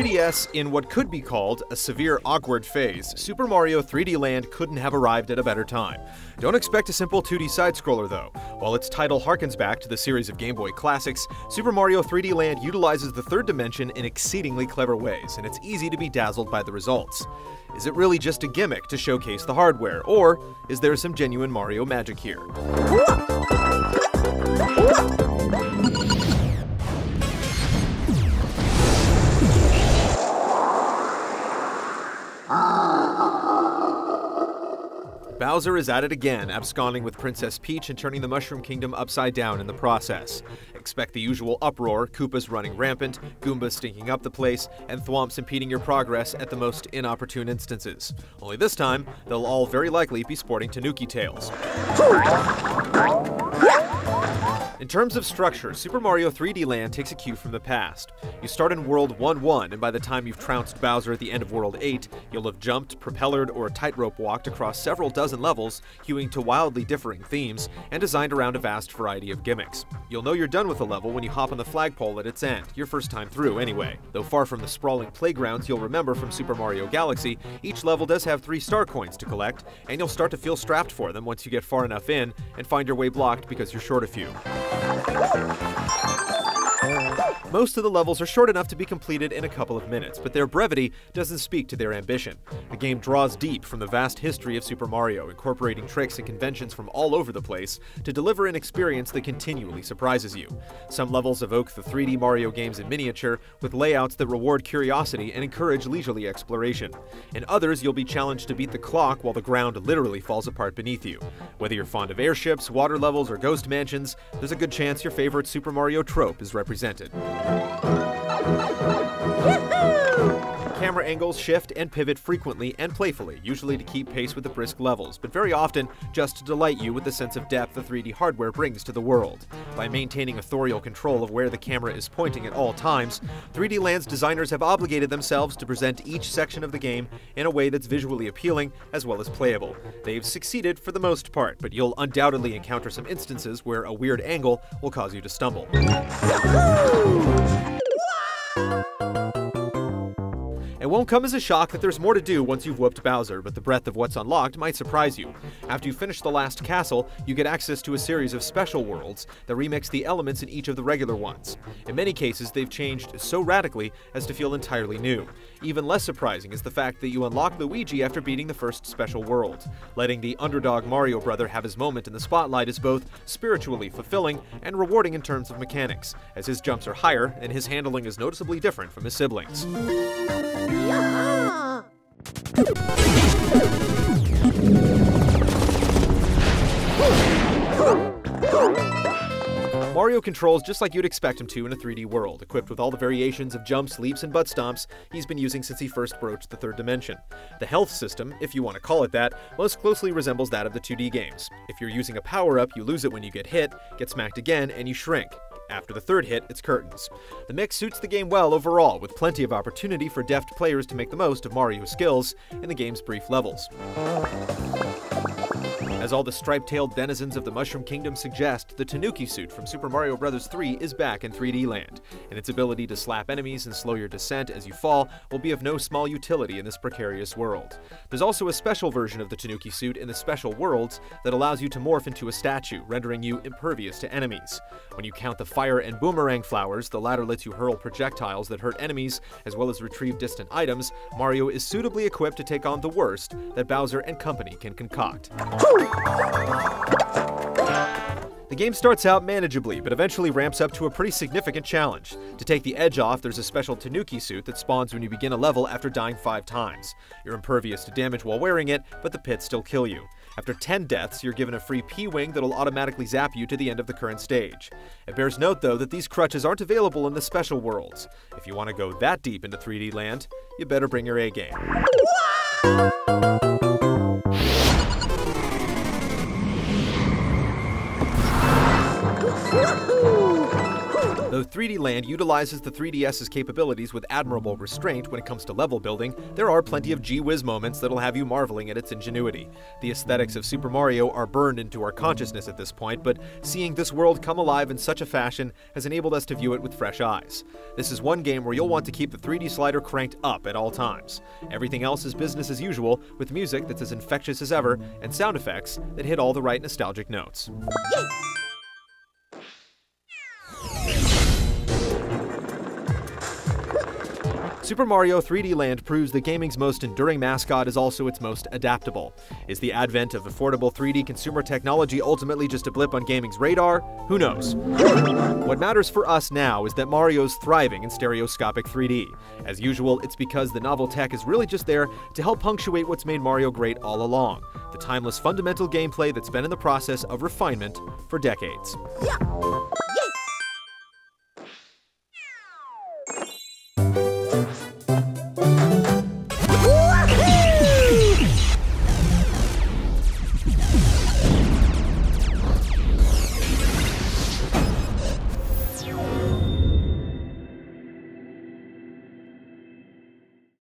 3DS in what could be called a severe awkward phase, Super Mario 3D Land couldn't have arrived at a better time. Don't expect a simple 2D side-scroller though. While its title harkens back to the series of Game Boy classics, Super Mario 3D Land utilizes the third dimension in exceedingly clever ways, and it's easy to be dazzled by the results. Is it really just a gimmick to showcase the hardware, or is there some genuine Mario magic here? Bowser is at it again, absconding with Princess Peach and turning the Mushroom Kingdom upside down in the process. Expect the usual uproar, Koopas running rampant, Goombas stinking up the place, and Thwomps impeding your progress at the most inopportune instances. Only this time, they'll all very likely be sporting Tanooki tails. In terms of structure, Super Mario 3D Land takes a cue from the past. You start in World 1-1, and by the time you've trounced Bowser at the end of World 8, you'll have jumped, propellered, or tightrope walked across several dozen levels, hewing to wildly differing themes, and designed around a vast variety of gimmicks. You'll know you're done with a level when you hop on the flagpole at its end, your first time through anyway. Though far from the sprawling playgrounds you'll remember from Super Mario Galaxy, each level does have 3 star coins to collect, and you'll start to feel strapped for them once you get far enough in and find your way blocked because you're short a few. Most of the levels are short enough to be completed in a couple of minutes, but their brevity doesn't speak to their ambition. The game draws deep from the vast history of Super Mario, incorporating tricks and conventions from all over the place to deliver an experience that continually surprises you. Some levels evoke the 3D Mario games in miniature, with layouts that reward curiosity and encourage leisurely exploration. In others, you'll be challenged to beat the clock while the ground literally falls apart beneath you. Whether you're fond of airships, water levels, or ghost mansions, there's a good chance your favorite Super Mario trope is represented. Camera angles shift and pivot frequently and playfully, usually to keep pace with the brisk levels, but very often just to delight you with the sense of depth the 3D hardware brings to the world. By maintaining authorial control of where the camera is pointing at all times, 3D Land's designers have obligated themselves to present each section of the game in a way that's visually appealing as well as playable. They've succeeded for the most part, but you'll undoubtedly encounter some instances where a weird angle will cause you to stumble. It won't come as a shock that there's more to do once you've whooped Bowser, but the breadth of what's unlocked might surprise you. After you finish the last castle, you get access to a series of special worlds that remix the elements in each of the regular ones. In many cases, they've changed so radically as to feel entirely new. Even less surprising is the fact that you unlock Luigi after beating the first special world. Letting the underdog Mario brother have his moment in the spotlight is both spiritually fulfilling and rewarding in terms of mechanics, as his jumps are higher and his handling is noticeably different from his siblings. Mario controls just like you'd expect him to in a 3D world, equipped with all the variations of jumps, leaps, and butt stomps he's been using since he first broached the third dimension. The health system, if you want to call it that, most closely resembles that of the 2D games. If you're using a power-up, you lose it when you get hit, get smacked again, and you shrink. After the third hit, it's curtains. The mix suits the game well overall, with plenty of opportunity for deft players to make the most of Mario's skills in the game's brief levels. As all the stripe-tailed denizens of the Mushroom Kingdom suggest, the Tanooki Suit from Super Mario Bros. 3 is back in 3D Land, and its ability to slap enemies and slow your descent as you fall will be of no small utility in this precarious world. There's also a special version of the Tanooki Suit in the Special Worlds that allows you to morph into a statue, rendering you impervious to enemies. When you count the fire and boomerang flowers, the latter lets you hurl projectiles that hurt enemies, as well as retrieve distant items. Mario is suitably equipped to take on the worst that Bowser and company can concoct. The game starts out manageably, but eventually ramps up to a pretty significant challenge. To take the edge off, there's a special Tanooki Suit that spawns when you begin a level after dying 5 times. You're impervious to damage while wearing it, but the pits still kill you. After 10 deaths, you're given a free P-Wing that'll automatically zap you to the end of the current stage. It bears note, though, that these crutches aren't available in the special worlds. If you want to go that deep into 3D Land, you better bring your A-game. Though 3D Land utilizes the 3DS's capabilities with admirable restraint when it comes to level building, there are plenty of gee-whiz moments that'll have you marveling at its ingenuity. The aesthetics of Super Mario are burned into our consciousness at this point, but seeing this world come alive in such a fashion has enabled us to view it with fresh eyes. This is one game where you'll want to keep the 3D slider cranked up at all times. Everything else is business as usual, with music that's as infectious as ever, and sound effects that hit all the right nostalgic notes. Super Mario 3D Land proves that gaming's most enduring mascot is also its most adaptable. Is the advent of affordable 3D consumer technology ultimately just a blip on gaming's radar? Who knows? What matters for us now is that Mario's thriving in stereoscopic 3D. As usual, it's because the novel tech is really just there to help punctuate what's made Mario great all along, the timeless fundamental gameplay that's been in the process of refinement for decades.